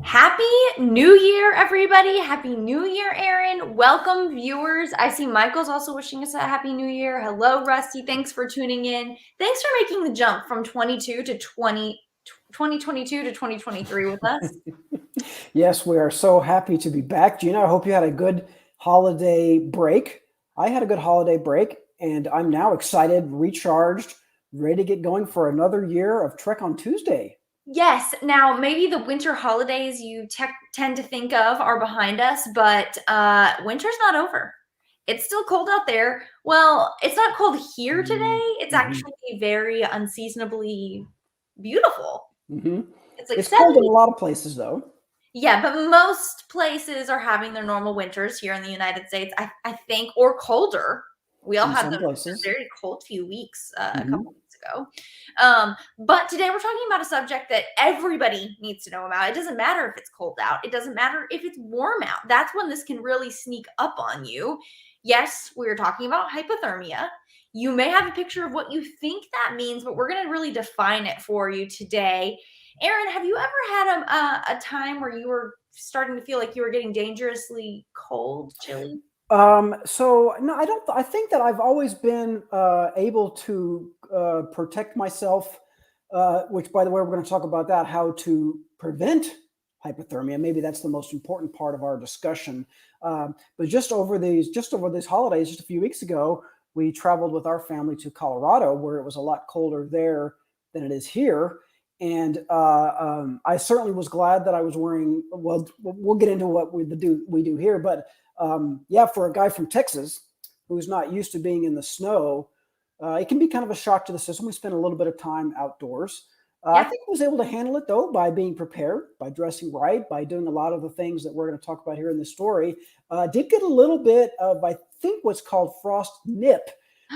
Happy New Year, everybody. Happy New Year, Aaron. Welcome, viewers. I see Michael's also wishing us a Happy New Year. Hello, Rusty. Thanks for tuning in. Thanks for making the jump from 2022 to 2023 with us. Yes, we are so happy to be back. Gina, I hope you had a good holiday break. I had a good holiday break, and I'm now excited, recharged, ready to get going for another year of Trek on Tuesday. Yes. Now, maybe the winter holidays you tend to think of are behind us, but winter's not over. It's still cold out there. Well, it's not cold here today. It's Mm-hmm. actually very unseasonably beautiful. Mm-hmm. It's like It's cold in a 70. lot of places, though. Yeah, but most places are having their normal winters here in the United States, I think, or colder. We all In had some a places. very cold few weeks a Mm-hmm. couple weeks ago. But today we're talking about a subject that everybody needs to know about. It doesn't matter if it's cold out. It doesn't matter if it's warm out. That's when this can really sneak up on you. Yes, we're talking about hypothermia. You may have a picture of what you think that means, but we're going to really define it for you today. Aaron, have you ever had a time where you were starting to feel like you were getting dangerously cold, chilly? So no, I don't. I think that I've always been able to protect myself. Which, by the way, we're going to talk about that, how to prevent hypothermia. Maybe that's the most important part of our discussion. But just over these holidays, just a few weeks ago, we traveled with our family to Colorado, where it was a lot colder there than it is here. And I certainly was glad that I was wearing. Well, we'll get into what we do here, but yeah, for a guy from Texas who's not used to being in the snow, it can be kind of a shock to the system. We spent a little bit of time outdoors. I Yeah. think I was able to handle it though by being prepared, by dressing right, by doing a lot of the things that we're going to talk about here in this story. Did get a little bit of, I think, what's called frost nip,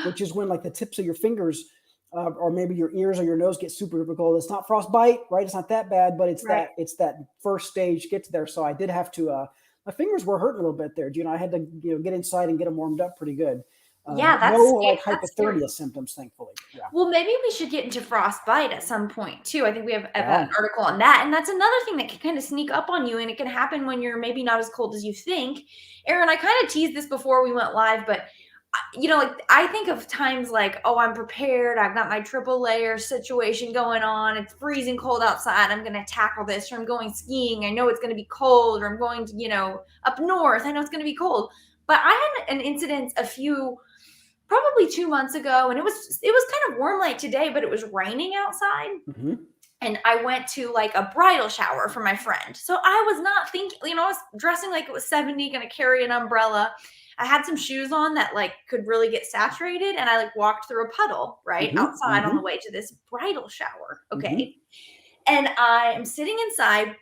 which is when like the tips of your fingers or maybe your ears or your nose get super cold. It's not frostbite, right? It's not that bad, but it's Right. that first stage gets there. So I did have to. My fingers were hurting a little bit there. I had to get inside and get them warmed up pretty good. Yeah, No that's like that's scary. hypothermia symptoms, thankfully. Yeah, Well, maybe we should get into frostbite at some point too. I think we have an yeah. article on that, and that's another thing that can kind of sneak up on you, and it can happen when you're maybe not as cold as you think. Aaron, I kind of teased this before we went live, but like I think of times like, oh, I'm prepared. I've got my triple layer situation going on. It's freezing cold outside. I'm going to tackle this, or I'm going skiing. I know it's going to be cold, or I'm going to, up north. I know it's going to be cold. But I had an incident probably 2 months ago, and it was kind of warm like today, but it was raining outside. Hmm. And I went to like a bridal shower for my friend. So I was not thinking, I was dressing like it was 70, going to carry an umbrella. I had some shoes on that like could really get saturated, and I like walked through a puddle right Hmm. outside on Hmm. the way to this bridal shower. Hmm. Okay. And I am sitting inside.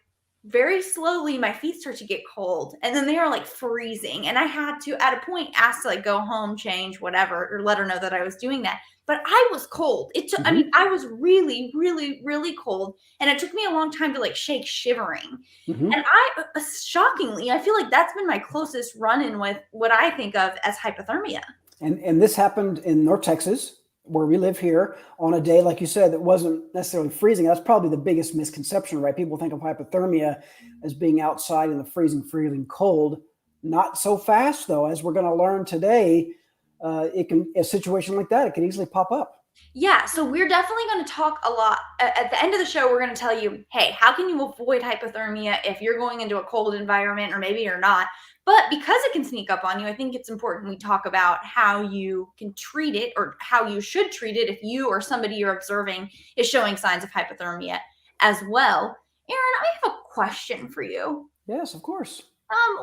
Very slowly my feet start to get cold, and then they are like freezing, and I had to at a point ask to like go home, change, whatever, or let her know that I was doing that. But I was cold. I mean, Hmm. I was really, really, really cold, and it took me a long time to like shake shivering. Hmm. And shockingly, I feel like that's been my closest run-in with what I think of as hypothermia. And this happened in North Texas, where we live here, on a day like you said that wasn't necessarily freezing. That's probably the biggest misconception, right? People think of hypothermia as being outside in the freezing cold. Not so fast, though, as we're going to learn today. A situation like that, it can easily pop up. Yeah, so we're definitely going to talk a lot. At the end of the show, we're going to tell you, hey, how can you avoid hypothermia if you're going into a cold environment, or maybe you're not? But because it can sneak up on you, I think it's important we talk about how you can treat it, or how you should treat it if you or somebody you're observing is showing signs of hypothermia as well. Aaron, I have a question for you. Yes, of course.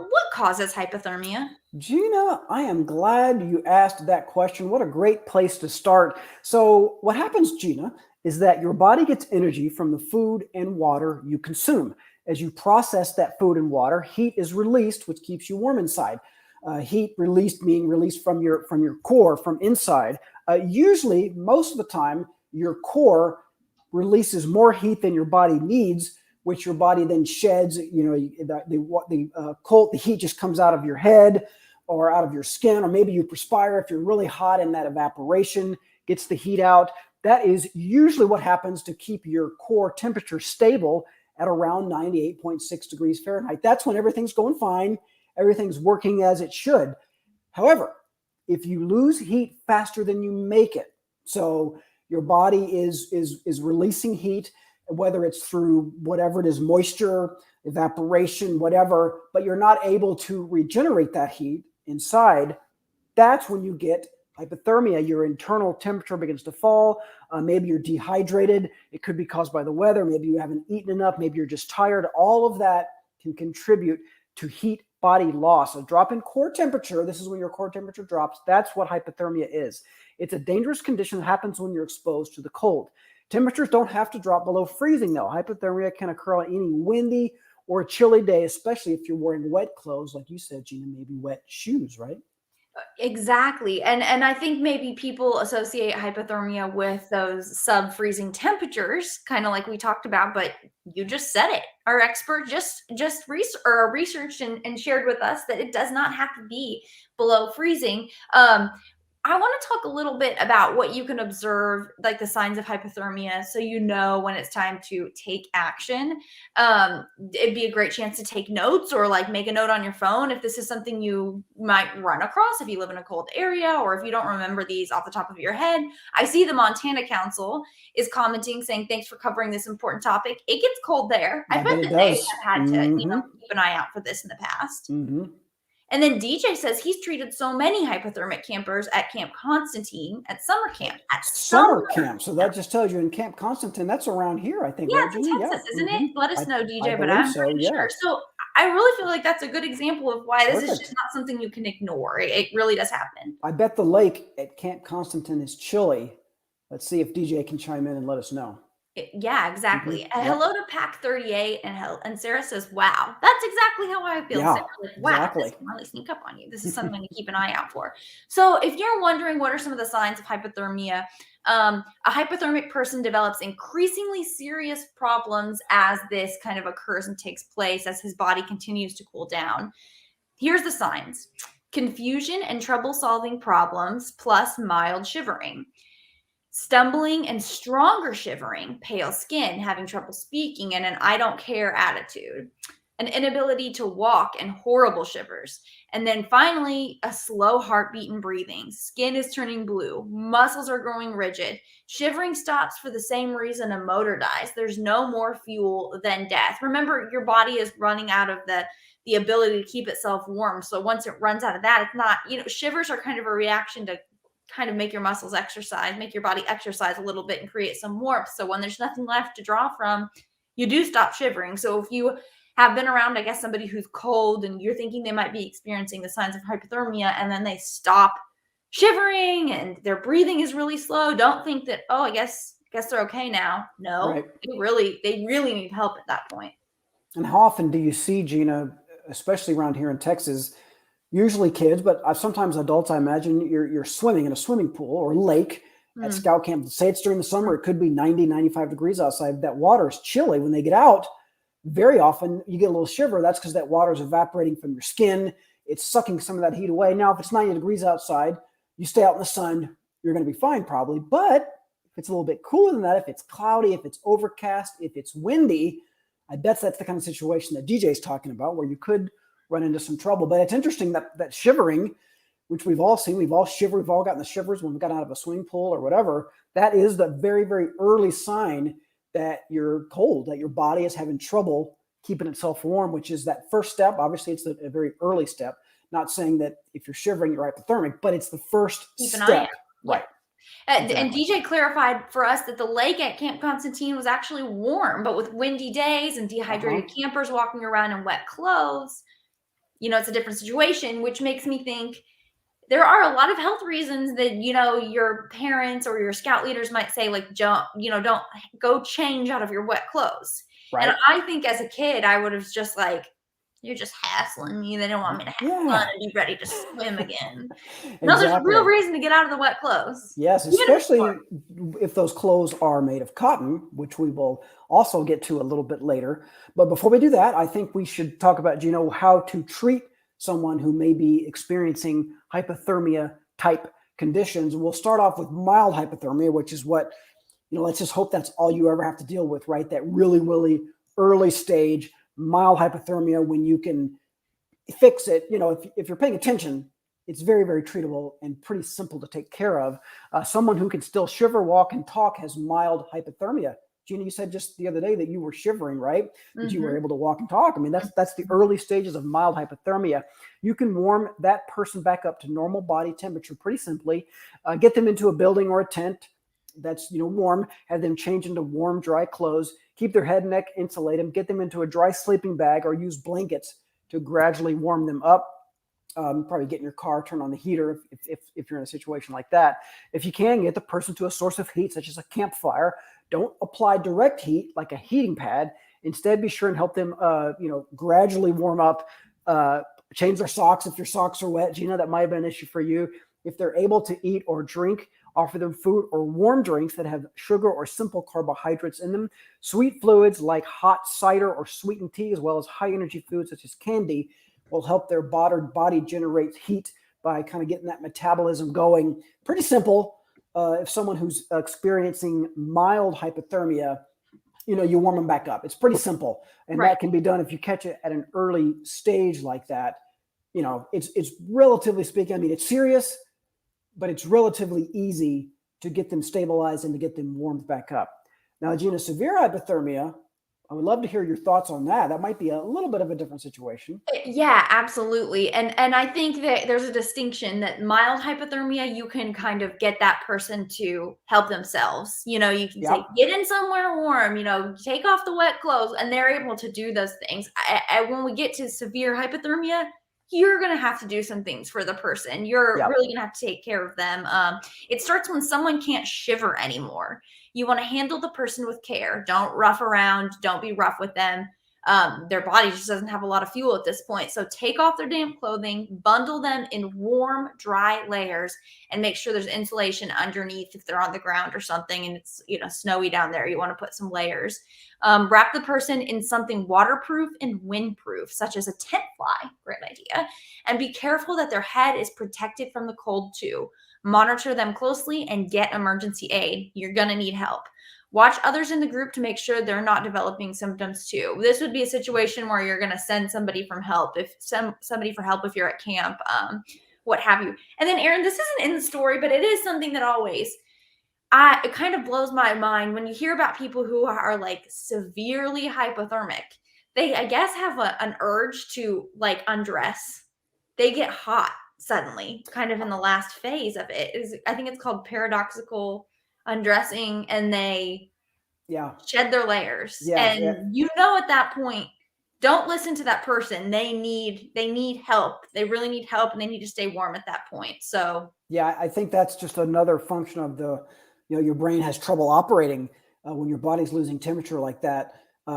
What causes hypothermia? Gina, I am glad you asked that question. What a great place to start. So, what happens, Gina, is that your body gets energy from the food and water you consume. As you process that food and water, heat is released, which keeps you warm inside. Heat released meaning released from your core, from inside. Usually, most of the time, your core releases more heat than your body needs, which your body then sheds. The heat just comes out of your head or out of your skin, or maybe you perspire if you're really hot, and that evaporation gets the heat out. That is usually what happens to keep your core temperature stable at around 98.6 degrees Fahrenheit. That's when everything's going fine. Everything's working as it should. However, if you lose heat faster than you make it, so your body is releasing heat, whether it's through whatever it is, moisture, evaporation, whatever, but you're not able to regenerate that heat inside, that's when you get hypothermia. Your internal temperature begins to fall. Maybe you're dehydrated. It could be caused by the weather. Maybe you haven't eaten enough. Maybe you're just tired. All of that can contribute to heat body loss. A drop in core temperature, this is when your core temperature drops. That's what hypothermia is. It's a dangerous condition that happens when you're exposed to the cold. Temperatures don't have to drop below freezing, though. Hypothermia can occur on any windy or chilly day, especially if you're wearing wet clothes, like you said, Gina, maybe wet shoes, right? Exactly. And I think maybe people associate hypothermia with those sub-freezing temperatures, kind of like we talked about, but you just said it. Our expert just researched and shared with us that it does not have to be below freezing. I want to talk a little bit about what you can observe, like the signs of hypothermia, so you know when it's time to take action. It'd be a great chance to take notes or like make a note on your phone if this is something you might run across if you live in a cold area or if you don't remember these off the top of your head. I see the Montana Council is commenting saying, thanks for covering this important topic. It gets cold there. I bet it that they does. have had to, keep an eye out for this in the past. And then DJ says he's treated so many hypothermic campers at Camp Constantine at summer camp. Summer camp. So that just tells you in Camp Constantine, that's around here, I think. Yeah, right, it's in Texas, isn't it? Let us know, DJ, but believe I'm so, pretty yeah. sure. So I really feel like that's a good example of why this is Perfect. just not something you can ignore. It really does happen. I bet the lake at Camp Constantine is chilly. Let's see if DJ can chime in and let us know. Yeah, exactly. Yep. Hello to Pack 38, and Sarah says, "Wow, that's exactly how I feel." Yeah, Sarah, like, wow, exactly. this can really sneak up on you. This is something to keep an eye out for. So, if you're wondering what are some of the signs of hypothermia, a hypothermic person develops increasingly serious problems as this kind of occurs and takes place as his body continues to cool down. Here's the signs: confusion and trouble solving problems, plus mild shivering. Stumbling and stronger shivering, pale skin, having trouble speaking, and an I don't care attitude. An inability to walk and horrible shivers. And then finally, a slow heartbeat and breathing. Skin is turning blue. Muscles are growing rigid. Shivering stops for the same reason a motor dies. There's no more fuel than death. Remember, your body is running out of the ability to keep itself warm. So once it runs out of that, it's not, shivers are kind of a reaction to kind of make your muscles exercise, make your body exercise a little bit and create some warmth. So when there's nothing left to draw from, you do stop shivering. So if you have been around, I guess, somebody who's cold and you're thinking they might be experiencing the signs of hypothermia and then they stop shivering and their breathing is really slow, don't think that, oh, I guess they're okay now. No, right. they really need help at that point. And how often do you see, Gina, especially around here in Texas, usually kids, but sometimes adults, I imagine you're swimming in a swimming pool or lake at scout camp. Say it's during the summer, it could be 90, 95 degrees outside. That water is chilly. When they get out, very often you get a little shiver. That's because that water is evaporating from your skin. It's sucking some of that heat away. Now, if it's 90 degrees outside, you stay out in the sun, you're going to be fine probably. But if it's a little bit cooler than that, if it's cloudy, if it's overcast, if it's windy, I bet that's the kind of situation that DJ's talking about where you could run into some trouble. But it's interesting that shivering, which we've all seen, we've all shivered, we've all gotten the shivers when we've gotten out of a swimming pool or whatever. That is the very, very early sign that you're cold, that your body is having trouble keeping itself warm, which is that first step. Obviously, it's a very early step. Not saying that if you're shivering, you're hypothermic, but it's the first step. Right. Exactly. And DJ clarified for us that the lake at Camp Constantine was actually warm, but with windy days and dehydrated campers walking around in wet clothes, it's a different situation, which makes me think there are a lot of health reasons that, your parents or your scout leaders might say, like, don't go change out of your wet clotles. Right. And I think as a kid, I would have just like, you're just hassling me. They don't want me to have fun and be ready to swim again. No, there's a real reason to get out of the wet clothes. Yes, especially if those clothes are made of cotton, which we will also get to a little bit later. But before we do that, I think we should talk about, how to treat someone who may be experiencing hypothermia type conditions. We'll start off with mild hypothermia, which is what, let's just hope that's all you ever have to deal with, right? That really, really early stage mild hypothermia when you can fix it. If you're paying attention, it's very, very treatable and pretty simple to take care of. Someone who can still shiver, walk, and talk has mild hypothermia. Gina, you said just the other day that you were shivering, right? But you were able to walk and talk. I mean, that's the early stages of mild hypothermia. You can warm that person back up to normal body temperature pretty simply. Get them into a building or a tent that's warm. Have them change into warm, dry clothes. Keep their head and neck insulated. Get them into a dry sleeping bag or use blankets to gradually warm them up. Probably get in your car, turn on the heater if you're in a situation like that. If you can, get the person to a source of heat, such as a campfire. Don't apply direct heat like a heating pad. Instead, be sure and help them, gradually warm up. Change their socks if your socks are wet. Gina, that might have been an issue for you. If they're able to eat or drink, offer them food or warm drinks that have sugar or simple carbohydrates in them. Sweet fluids like hot cider or sweetened tea, as well as high energy foods such as candy, will help their body generate heat by kind of getting that metabolism going. Pretty simple. If someone who's experiencing mild hypothermia, you warm them back up. It's pretty simple. And that can be done if you catch it at an early stage like that. It's relatively speaking, I mean, it's serious, but it's relatively easy to get them stabilized and to get them warmed back up. Now, Gina, severe hypothermia, I would love to hear your thoughts on that. That might be a little bit of a different situation. Yeah, absolutely. And I think that there's a distinction that mild hypothermia, you can kind of get that person to help themselves. You can say, get in somewhere warm, take off the wet clothes, and they're able to do those things. When we get to severe hypothermia, you're going to have to do some things for the person. You're really going to have to take care of them. It starts when someone can't shiver anymore. You want to handle the person with care. Don't rough around. Don't be rough with them. Their body just doesn't have a lot of fuel at this point. So take off their damp clothing, bundle them in warm, dry layers, and make sure there's insulation underneath if they're on the ground or something and it's snowy down there. You want to put some layers. Wrap the person in something waterproof and windproof, such as a tent fly. Great idea. And be careful that their head is protected from the cold too. Monitor them closely and get emergency aid. You're going to need help. Watch others in the group to make sure they're not developing symptoms too. This would be a situation where you're going to send somebody for help if you're at camp, what have you. And then, Aaron, this isn't in the story, but it is something that it kind of blows my mind when you hear about people who are like severely hypothermic. They, I guess, have an urge to like undress. They get hot suddenly, kind of in the last phase of it. I think it's called paradoxical undressing, and they shed their layers. At that point, don't listen to that person. They need help. They really need help, and they need to stay warm at that point. So I think that's just another function of your brain has trouble operating when your body's losing temperature like that.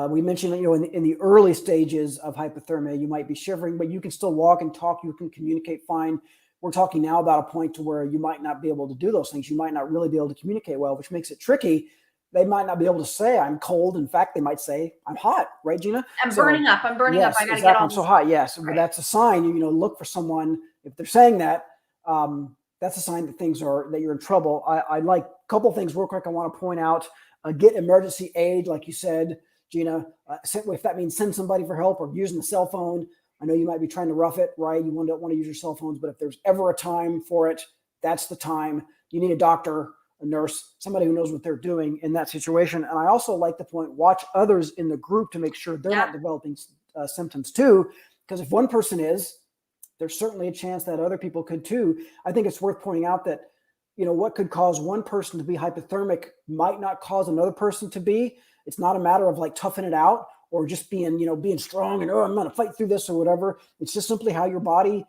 We mentioned that, in the early stages of hypothermia, you might be shivering, but you can still walk and talk. You can communicate fine. We're talking now about a point to where you might not be able to do those things. You might not really be able to communicate well, which makes it tricky. They might not be able to say, I'm cold. In fact, they might say, I'm hot. Right, Gina? I'm burning up. I got to get on. I'm so hot. Yes. Right. But that's a sign, look for someone. If they're saying that, that's a sign that that you're in trouble. I like a couple of things real quick I want to point out. Get emergency aid, like you said, Gina. If that means send somebody for help or using the cell phone. I know you might be trying to rough it, right? You don't want to use your cell phones, but if there's ever a time for it, that's the time. You need a doctor, a nurse, somebody who knows what they're doing in that situation. And I also like the point, watch others in the group to make sure they're not developing symptoms too. Because if one person is, there's certainly a chance that other people could too. I think it's worth pointing out that, what could cause one person to be hypothermic might not cause another person to be. It's not a matter of like toughing it out or just being strong and, I'm going to fight through this or whatever. It's just simply how your body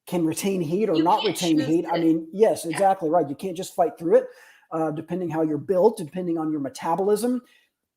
can retain heat or not retain heat. I mean, yes, exactly right. You can't just fight through it, depending how you're built, depending on your metabolism.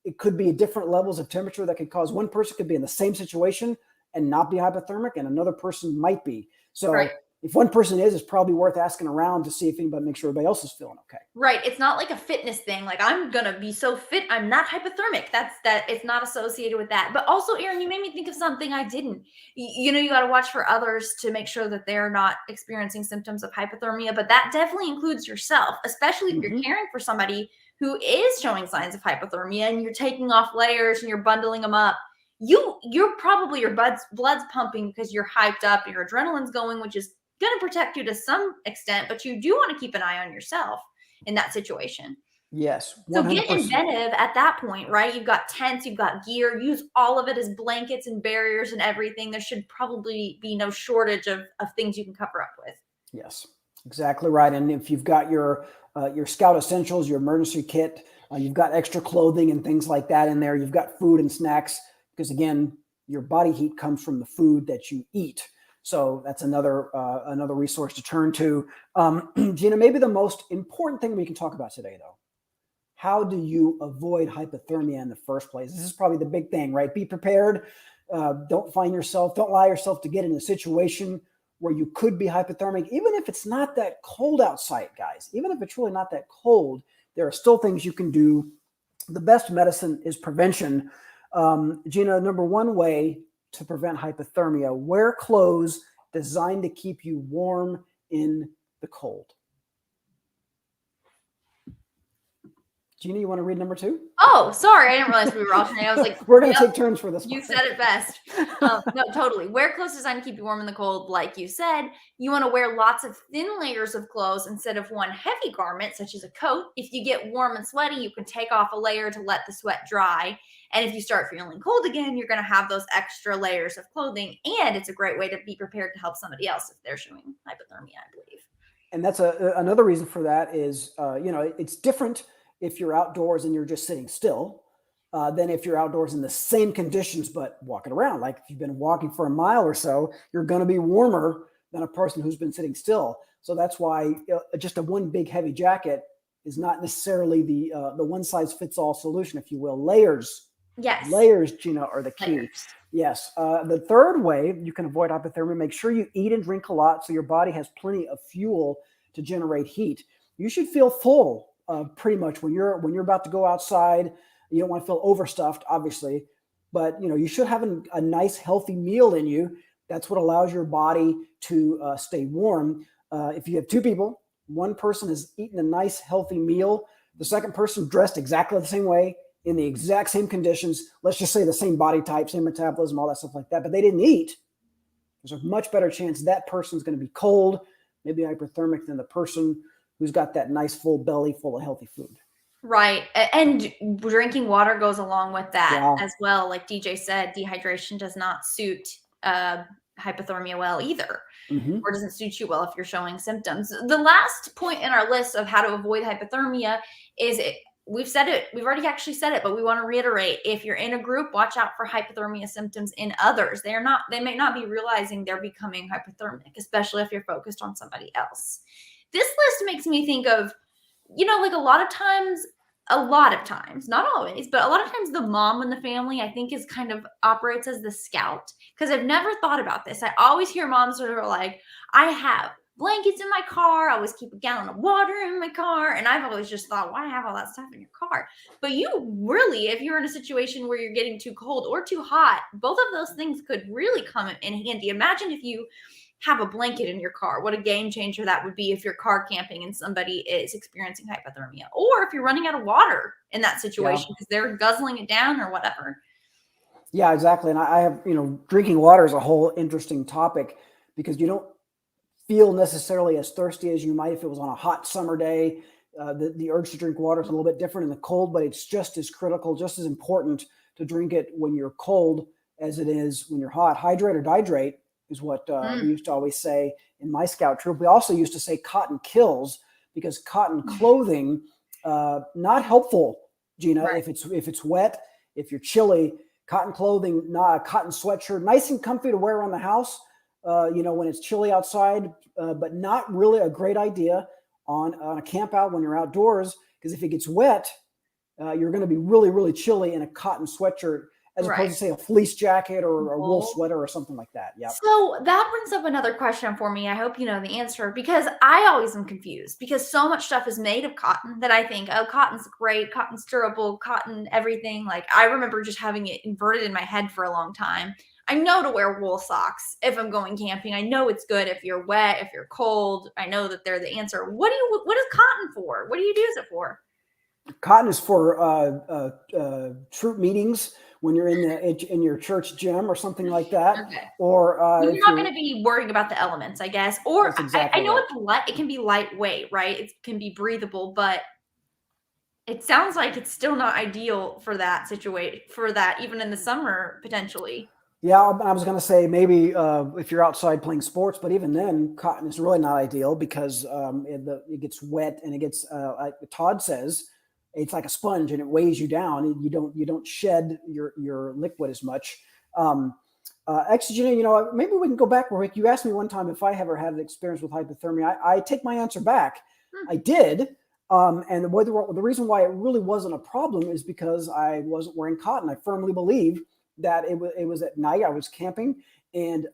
It could be different levels of temperature that could cause one person could be in the same situation and not be hypothermic, and another person might be. So if one person is, it's probably worth asking around to see if anybody makes sure everybody else is feeling okay. Right. It's not like a fitness thing. Like, I'm going to be so fit, I'm not hypothermic. It's not associated with that. But also, Aaron, you made me think of something I didn't. You got to watch for others to make sure that they're not experiencing symptoms of hypothermia. But that definitely includes yourself, especially if you're caring for somebody who is showing signs of hypothermia and you're taking off layers and you're bundling them up, you're probably your blood's pumping because you're hyped up, your adrenaline's going, which is going to protect you to some extent, but you do want to keep an eye on yourself in that situation. Yes, So get 100%. inventive at that point, right? You've got tents, you've got gear, use all of it as blankets and barriers and everything. There should probably be no shortage of things you can cover up with. Yes, exactly right. And if you've got your Scout Essentials, your emergency kit, you've got extra clothing and things like that in there. You've got food and snacks because again, your body heat comes from the food that you eat. So that's another resource to turn to. Gina, maybe the most important thing we can talk about today, though. How do you avoid hypothermia in the first place? This is probably the big thing, right? Be prepared. Don't allow yourself to get in a situation where you could be hypothermic, even if it's not that cold outside, guys. Even if it's really not that cold, there are still things you can do. The best medicine is prevention. Gina, number one way to prevent hypothermia: wear clothes designed to keep you warm in the cold. Gina, you want to read number two? Oh, sorry. I didn't realize we were alternating. I was like, we're going to take turns for this. You said it best. No, totally. Wear clothes designed to keep you warm in the cold. Like you said, you want to wear lots of thin layers of clothes instead of one heavy garment, such as a coat. If you get warm and sweaty, you can take off a layer to let the sweat dry. And if you start feeling cold again, you're going to have those extra layers of clothing. And it's a great way to be prepared to help somebody else if they're showing hypothermia, I believe. And that's another reason for that is, it's different if you're outdoors and you're just sitting still than if you're outdoors in the same conditions but walking around. Like if you've been walking for a mile or so, you're going to be warmer than a person who's been sitting still. So that's why just a one big heavy jacket is not necessarily the one size fits all solution, if you will. Layers, Gina, are the key. Yes. The third way you can avoid hypothermia: make sure you eat and drink a lot so your body has plenty of fuel to generate heat. You should feel full pretty much when you're about to go outside. You don't want to feel overstuffed, obviously, but you should have a nice healthy meal in you. That's what allows your body to stay warm. If you have two people, one person has eaten a nice healthy meal, the second person dressed exactly the same way, in the exact same conditions, let's just say the same body type, same metabolism, all that stuff like that, but they didn't eat, there's a much better chance that person's going to be cold, maybe hyperthermic, than the person who's got that nice full belly full of healthy food. Right. And drinking water goes along with that as well. Like DJ said, dehydration does not suit hypothermia well either, or doesn't suit you well if you're showing symptoms. The last point in our list of how to avoid hypothermia is we've said it. We've already actually said it, but we want to reiterate: if you're in a group, watch out for hypothermia symptoms in others. They may not be realizing they're becoming hypothermic, especially if you're focused on somebody else. This list makes me think of, like a lot of times, not always, but a lot of times the mom in the family, I think, is kind of operates as the scout. Because I've never thought about this. I always hear moms that are like, I have blankets in my car. I always keep a gallon of water in my car. And I've always just thought, why have all that stuff in your car? But you really, if you're in a situation where you're getting too cold or too hot, both of those things could really come in handy. Imagine if you have a blanket in your car. What a game changer that would be if you're car camping and somebody is experiencing hypothermia, or if you're running out of water in that situation because they're guzzling it down or whatever. Yeah, exactly. And I have, drinking water is a whole interesting topic because you don't feel necessarily as thirsty as you might if it was on a hot summer day. The urge to drink water is a little bit different in the cold, but it's just as critical, just as important to drink it when you're cold as it is when you're hot. Hydrate or dihydrate is what we used to always say in my scout troop. We also used to say cotton kills because cotton clothing, not helpful, Gina, if it's wet, if you're chilly. Cotton clothing, not a cotton sweatshirt, nice and comfy to wear around the house, when it's chilly outside, but not really a great idea on a camp out when you're outdoors, because if it gets wet, you're going to be really, really chilly in a cotton sweatshirt as opposed to, say, a fleece jacket or a wool sweater or something like that. Yeah. So that brings up another question for me. I hope you know the answer, because I always am confused because so much stuff is made of cotton that I think, oh, cotton's great, cotton's durable, cotton everything. Like, I remember just having it inverted in my head for a long time. I know to wear wool socks if I'm going camping. I know it's good if you're wet, if you're cold. I know that they're the answer. What is cotton for? What do you use it for? Cotton is for troop meetings when you're in your church gym or something like that, Okay. or When you're if not you're. going to be worrying about the elements, I guess. Or That's I exactly know right. it's light. It can be lightweight, right? It can be breathable, but it sounds like it's still not ideal for that situation, for that even in the summer potentially. Yeah, I was going to say maybe if you're outside playing sports, but even then, cotton is really not ideal because it gets wet and it gets, like Todd says, it's like a sponge and it weighs you down. You don't shed your liquid as much. Um, Actually, maybe we can go back, Rick. You asked me one time if I ever had an experience with hypothermia. I take my answer back. Hmm, I did. And the reason why it really wasn't a problem is because I wasn't wearing cotton. I firmly believe that it was at night. I was camping and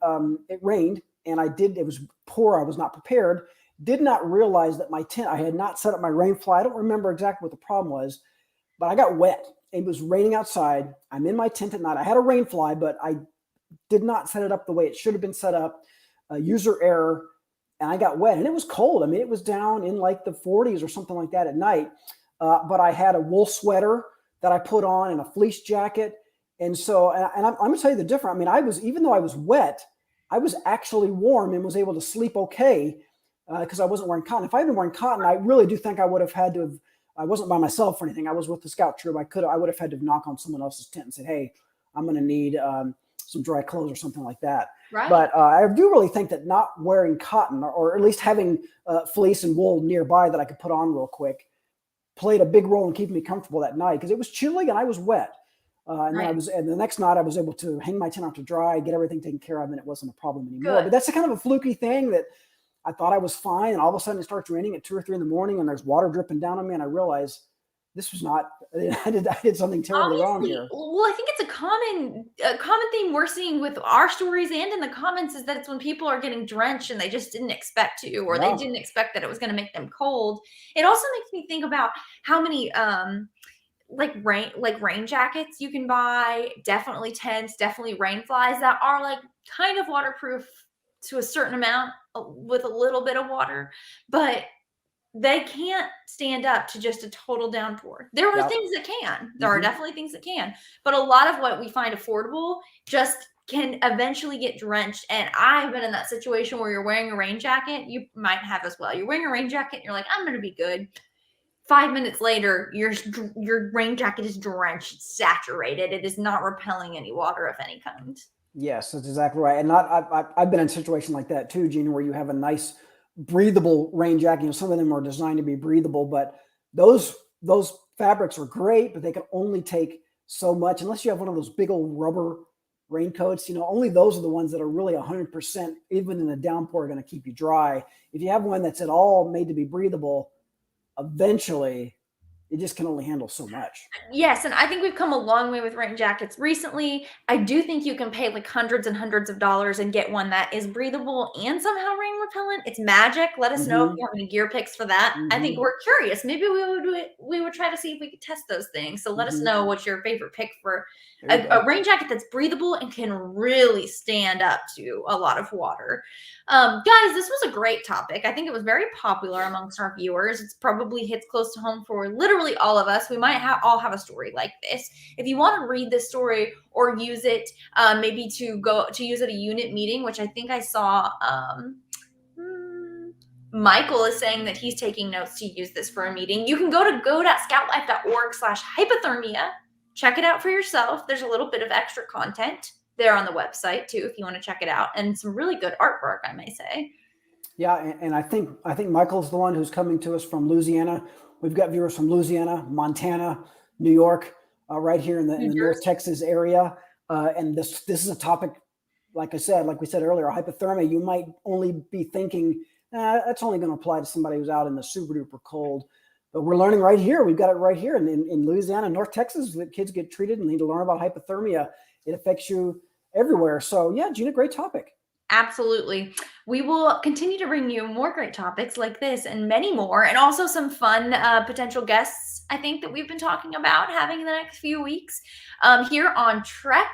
it rained and it was poor. I was not prepared. Did not realize that my tent, I had not set up my rain fly. I don't remember exactly what the problem was, but I got wet. It was raining outside. I'm in my tent at night. I had a rain fly, but I did not set it up the way it should have been set up. User error, and I got wet, and it was cold. I mean, it was down in like the 40s or something like that at night. But I had a wool sweater that I put on and a fleece jacket, and so and I'm going to tell you the difference. I mean, even though I was wet, I was actually warm and was able to sleep okay because I wasn't wearing cotton. If I had been wearing cotton, I really do think I would have had to have. I wasn't by myself or anything. I was with the scout troop. I would have had to knock on someone else's tent and said, "Hey, I'm going to need some dry clothes or something like that." right. But I do really think that not wearing cotton or at least having fleece and wool nearby that I could put on real quick played a big role in keeping me comfortable that night because it was chilly and I was wet. Right. And the next night I was able to hang my tent out to dry, get everything taken care of, and it wasn't a problem anymore. Good. But that's a kind of a fluky thing that I thought I was fine, and all of a sudden it starts raining at 2 or 3 in the morning, and there's water dripping down on me, and I realize this was not. I did something terribly wrong Obviously, here. well, I think it's a common theme we're seeing with our stories and in the comments is that it's when people are getting drenched and they just didn't expect to, or they Yeah. didn't expect that it was going to make them cold. It also makes me think about how many like rain jackets you can buy, definitely tents, definitely rain flies that are like kind of waterproof to a certain amount with a little bit of water, but they can't stand up to just a total downpour. There are Yeah. things that can. There are Hmm. definitely things that can, but a lot of what we find affordable just can eventually get drenched. And I've been in that situation where you're wearing a rain jacket. You might have as well. You're wearing a rain jacket and you're like, I'm going to be good. 5 minutes later, your rain jacket is drenched, it's saturated. It is not repelling any water of any kind. Yes, that's exactly right. And I've been in a situation like that too, Gene, where you have a nice breathable rain jacket. Some of them are designed to be breathable, but those fabrics are great, but they can only take so much unless you have one of those big old rubber raincoats. Only those are the ones that are really 100%, even in a downpour, are going to keep you dry. If you have one that's at all made to be breathable, eventually it just can only handle so much. Yes, and I think we've come a long way with rain jackets recently. I do think you can pay like hundreds and hundreds of dollars and get one that is breathable and somehow rain repellent. It's magic. Let us know if Hmm. you have any gear picks for that. I think Hmm. we're curious. Maybe we would try to see if we could test those things. So let us Hmm. know what's your favorite pick for There you a go. rain jacket that's breathable and can really stand up to a lot of water. Guys, this was a great topic. I think it was very popular amongst our viewers. It's probably hits close to home for literally all of us. We might all have a story like this. If you want to read this story or use it, maybe to use at a unit meeting, which I think I saw. Hmm, Michael is saying that he's taking notes to use this for a meeting. You can go to go.scoutlife.org/hypothermia. Check it out for yourself. There's a little bit of extra content there on the website too, if you want to check it out, and some really good artwork, I may say. Yeah, and I think Michael's the one who's coming to us from Louisiana. We've got viewers from Louisiana, Montana, New York, right here in the New North Jersey. Texas area. And this is a topic, like we said earlier, hypothermia. You might only be thinking that's only going to apply to somebody who's out in the super duper cold. But we're learning right here. We've got it right here in Louisiana, North Texas. The kids get treated and need to learn about hypothermia. It affects you everywhere. So yeah, Gina, great topic. Absolutely. We will continue to bring you more great topics like this and many more, and also some fun potential guests, I think, that we've been talking about having in the next few weeks here on Trek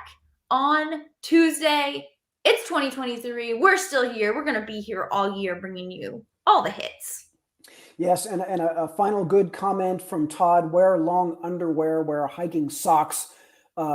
on Tuesday. It's 2023. We're still here. We're going to be here all year bringing you all the hits. Yes, and a final good comment from Todd: wear long underwear, wear hiking socks.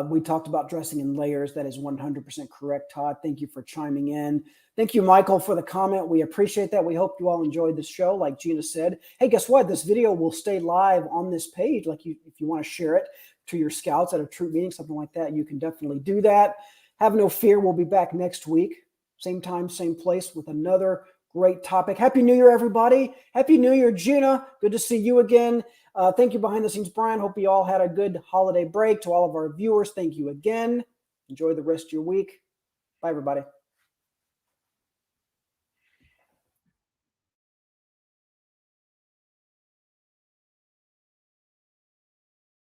We talked about dressing in layers. That is 100% correct, Todd. Thank you for chiming in. Thank you, Michael, for the comment. We appreciate that. We hope you all enjoyed this show. Like Gina said, hey, guess what? This video will stay live on this page. Like if you want to share it to your scouts at a troop meeting, something like that, you can definitely do that. Have no fear. We'll be back next week, same time, same place, with another great topic. Happy New Year, everybody. Happy New Year, Gina. Good to see you again. Thank you, behind the scenes, Brian. Hope you all had a good holiday break. To all of our viewers, thank you again. Enjoy the rest of your week. Bye, everybody.